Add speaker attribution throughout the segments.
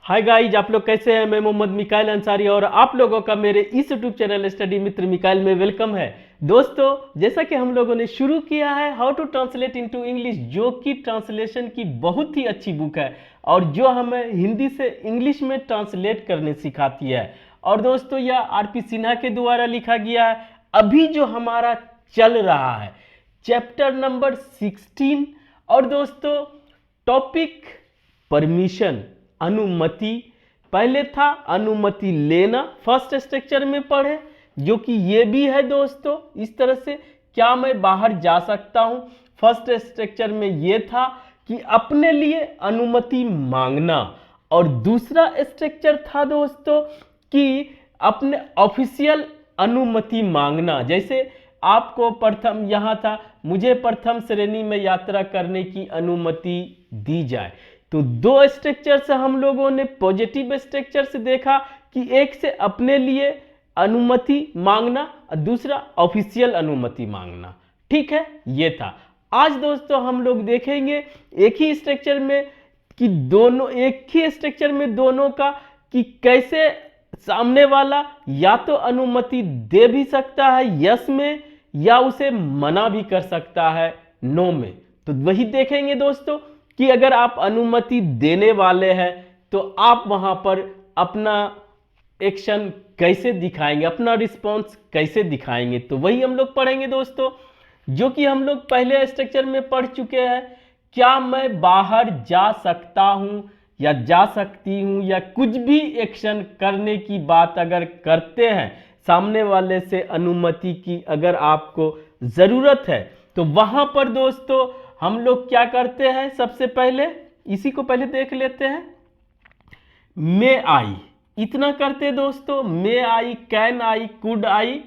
Speaker 1: Hi guys, आप लोग कैसे हैं। मैं मोहम्मद मिकाइल अंसारी और आप लोगों का मेरे इस यूट्यूब चैनल स्टडी मित्र मिकाइल में वेलकम है। दोस्तों, जैसा कि हम लोगों ने शुरू किया है how to translate into English, जो कि ट्रांसलेशन की बहुत ही अच्छी बुक है और जो हमें हिंदी से इंग्लिश में ट्रांसलेट करने सिखाती है। और दोस्तों, यह आरपी सिन्हा के द्वारा लिखा गया है। अभी जो हमारा चल रहा है चैप्टर नंबर 16 और दोस्तों टॉपिक परमिशन, अनुमति। पहले था अनुमति लेना, फर्स्ट स्ट्रक्चर में पढ़े, जो कि ये भी है दोस्तों इस तरह से, क्या मैं बाहर जा सकता हूं। फर्स्ट स्ट्रक्चर में ये था कि अपने लिए अनुमति मांगना, और दूसरा स्ट्रक्चर था दोस्तों कि अपने ऑफिशियल अनुमति मांगना। जैसे आपको प्रथम यहाँ था, मुझे प्रथम श्रेणी में यात्रा करने की अनुमति दी जाए। तो दो स्ट्रक्चर से हम लोगों ने पॉजिटिव स्ट्रक्चर से देखा कि एक से अपने लिए अनुमति मांगना और दूसरा ऑफिशियल अनुमति मांगना। ठीक है, ये था। आज दोस्तों हम लोग देखेंगे एक ही स्ट्रक्चर में कि दोनों, एक ही स्ट्रक्चर में दोनों का, कि कैसे सामने वाला या तो अनुमति दे भी सकता है यस में, या उसे मना भी कर सकता है नो में। तो वही देखेंगे दोस्तों कि अगर आप अनुमति देने वाले हैं तो आप वहां पर अपना एक्शन कैसे दिखाएंगे, अपना रिस्पॉन्स कैसे दिखाएंगे। तो वही हम लोग पढ़ेंगे दोस्तों, जो कि हम लोग पहले स्ट्रक्चर में पढ़ चुके हैं। क्या मैं बाहर जा सकता हूं या जा सकती हूं, या कुछ भी एक्शन करने की बात अगर करते हैं, सामने वाले से अनुमति की अगर आपको जरूरत है, तो वहां पर दोस्तों हम लोग क्या करते हैं। सबसे पहले इसी को पहले देख लेते हैं। मे आई, इतना करते दोस्तों। May I, can I, could I,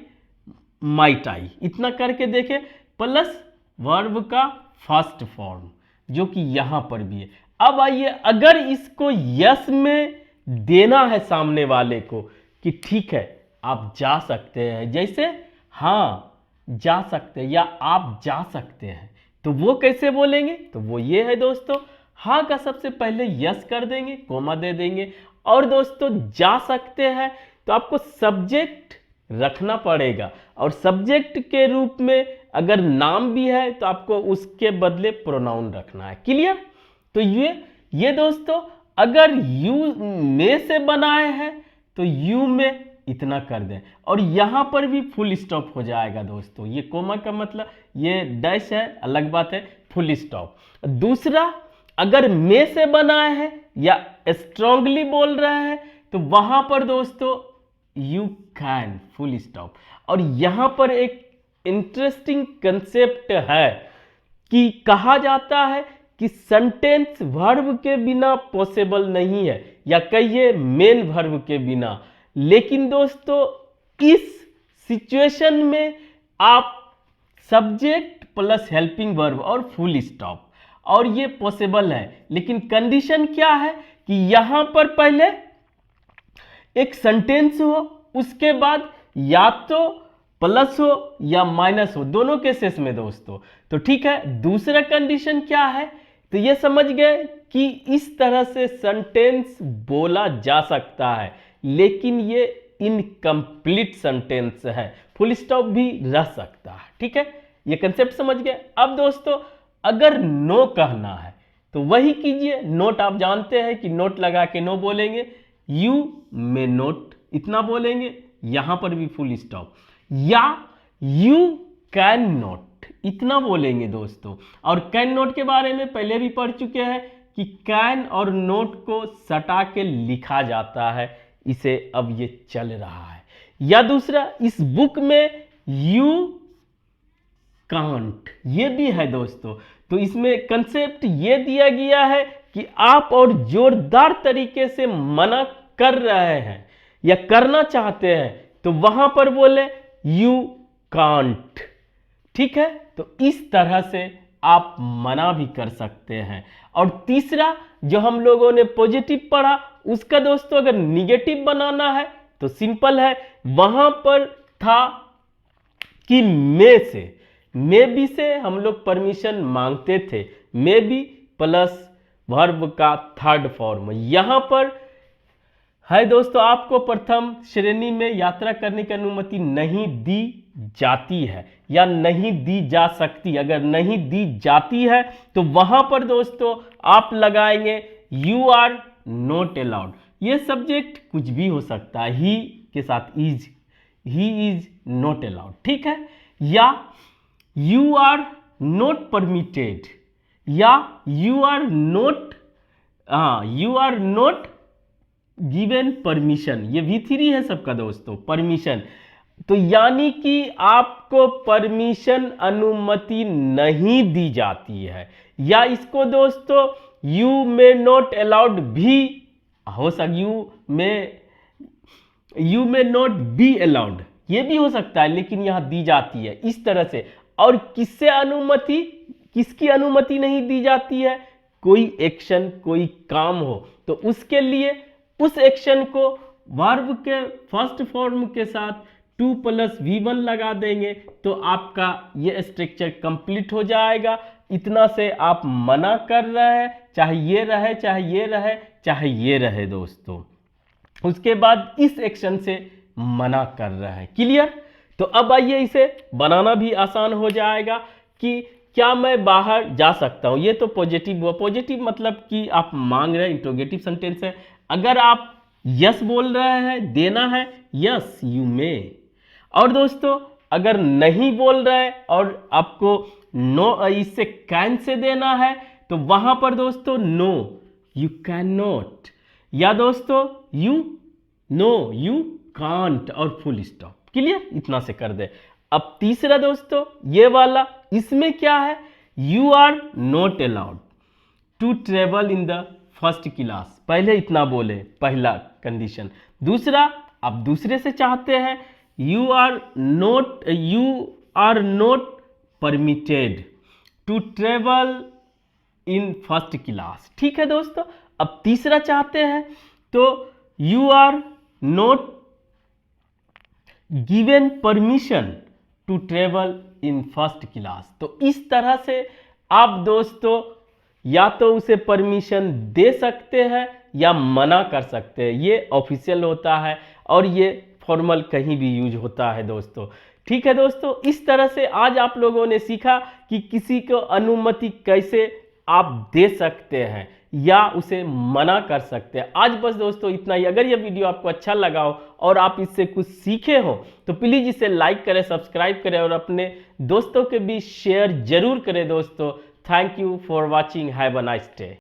Speaker 1: might I, इतना करके देखे, प्लस वर्ब का फर्स्ट फॉर्म जो कि यहां पर भी है। अब आइए, अगर इसको यस में देना है सामने वाले को कि ठीक है आप जा सकते हैं, जैसे हाँ जा सकते हैं या आप जा सकते हैं, तो वो कैसे बोलेंगे। तो वो ये है दोस्तों, हाँ का सबसे पहले यस कर देंगे, कोमा दे देंगे। और दोस्तों जा सकते हैं तो आपको सब्जेक्ट रखना पड़ेगा, और सब्जेक्ट के रूप में अगर नाम भी है तो आपको उसके बदले प्रोनाउन रखना है। क्लियर। तो ये दोस्तों अगर यू में से बनाए हैं तो यू में इतना कर दें, और यहां पर भी फुल स्टॉप हो जाएगा दोस्तों। ये कोमा का मतलब, ये डैश है अलग बात है, फुल स्टॉप। दूसरा, अगर में से बनाए हैं या स्ट्रांगली बोल रहे हैं तो वहां पर दोस्तों यू कैन, फुल स्टॉप। और यहां पर एक इंटरेस्टिंग कंसेप्ट है कि कहा जाता है कि सेंटेंस वर्ब के बिना पॉसिबल नहीं है, या कहिए मेन वर्ब के बिना। लेकिन दोस्तों इस सिचुएशन में आप सब्जेक्ट प्लस हेल्पिंग वर्ब और फुल स्टॉप, और ये पॉसिबल है। लेकिन कंडीशन क्या है कि यहां पर पहले एक सेंटेंस हो, उसके बाद या तो प्लस हो या माइनस हो, दोनों केसेस में दोस्तों। तो ठीक है, दूसरा कंडीशन क्या है, तो ये समझ गए कि इस तरह से सेंटेंस बोला जा सकता है, लेकिन ये इनकम्प्लीट सेंटेंस है, फुल स्टॉप भी रह सकता है। ठीक है, ये कंसेप्ट समझ गए। अब दोस्तों अगर नो कहना है तो वही कीजिए, नोट आप जानते हैं कि नोट लगा के नो बोलेंगे, यू मे नोट इतना बोलेंगे, यहां पर भी फुल स्टॉप, या यू कैन नॉट इतना बोलेंगे दोस्तों। और कैन नॉट के बारे में पहले भी पढ़ चुके हैं कि कैन और नोट को सटा के लिखा जाता है, इसे अब ये चल रहा है। या दूसरा, इस बुक में यू कांट, ये भी है दोस्तों। तो इसमें कंसेप्ट ये दिया गया है कि आप और जोरदार तरीके से मना कर रहे हैं या करना चाहते हैं, तो वहां पर बोले यू कांट। ठीक है, तो इस तरह से आप मना भी कर सकते हैं। और तीसरा जो हम लोगों ने पॉजिटिव पढ़ा, उसका दोस्तों अगर निगेटिव बनाना है तो सिंपल है, वहां पर था कि मे से, मे बी से हम लोग परमिशन मांगते थे, मे बी प्लस वर्ब का थर्ड फॉर्म। यहां पर है दोस्तों, आपको प्रथम श्रेणी में यात्रा करने की अनुमति नहीं दी जाती है या नहीं दी जा सकती। अगर नहीं दी जाती है तो वहां पर दोस्तों आप लगाएंगे यू आर नॉट अलाउड। ये सब्जेक्ट कुछ भी हो सकता है, ही के साथ is, he is not allowed, ठीक है। या यू आर नॉट परमिटेड, या you are not given permission. ये V3 है सबका दोस्तों, परमिशन। तो यानी कि आपको परमिशन, अनुमति नहीं दी जाती है। या इसको दोस्तों यू मे नॉट अलाउड भी हो सकता, you may not be allowed, ये भी हो सकता है, लेकिन यहां दी जाती है इस तरह से। और किससे अनुमति, किसकी अनुमति नहीं दी जाती है? कोई एक्शन, कोई काम हो तो उसके लिए उस एक्शन को वर्ब के फर्स्ट फॉर्म के साथ 2 + V1 लगा देंगे तो आपका ये स्ट्रक्चर कंप्लीट हो जाएगा। इतना से आप मना कर रहे हैं, चाहे ये रहे, चाहे ये रहे, चाहे ये रहे दोस्तों। उसके बाद इस एक्शन से मना कर रहे हैं। क्लियर? तो अब आइए इसे बनाना भी आसान हो जाएगा कि क्या मैं बाहर जा सकता हूं। ये तो पॉजिटिव हुआ। पॉजिटिव मतलब कि आप मांग रहे हैं, इंट्रोगेटिव सेंटेंस है। अगर आप यस बोल रहे हैं, देना है यस यू मे। और दोस्तों अगर नहीं बोल रहे और आपको नो, इससे कैन से देना है तो वहां पर दोस्तों नो यू कैन नॉट, या दोस्तों यू कांट और फुल स्टॉप। क्लियर? इतना से कर दे। अब तीसरा दोस्तों ये वाला, इसमें क्या है? You are not allowed to travel in the first class. पहले इतना बोले, पहला कंडीशन। दूसरा, आप दूसरे से चाहते हैं you are not permitted to travel in first class. ठीक है दोस्तों। अब तीसरा चाहते हैं तो you are not given permission to travel in first class. तो इस तरह से आप दोस्तों या तो उसे परमिशन दे सकते हैं या मना कर सकते हैं। ये ऑफिशियल होता है और ये फॉर्मल कहीं भी यूज होता है दोस्तों। ठीक है दोस्तों, इस तरह से आज आप लोगों ने सीखा कि किसी को अनुमति कैसे आप दे सकते हैं या उसे मना कर सकते हैं। आज बस दोस्तों इतना ही। अगर यह वीडियो आपको अच्छा लगा हो और आप इससे कुछ सीखे हो तो प्लीज़ इसे लाइक करें, सब्सक्राइब करें और अपने दोस्तों के बीच शेयर जरूर करें दोस्तों। Thank you for watching. Have a nice day.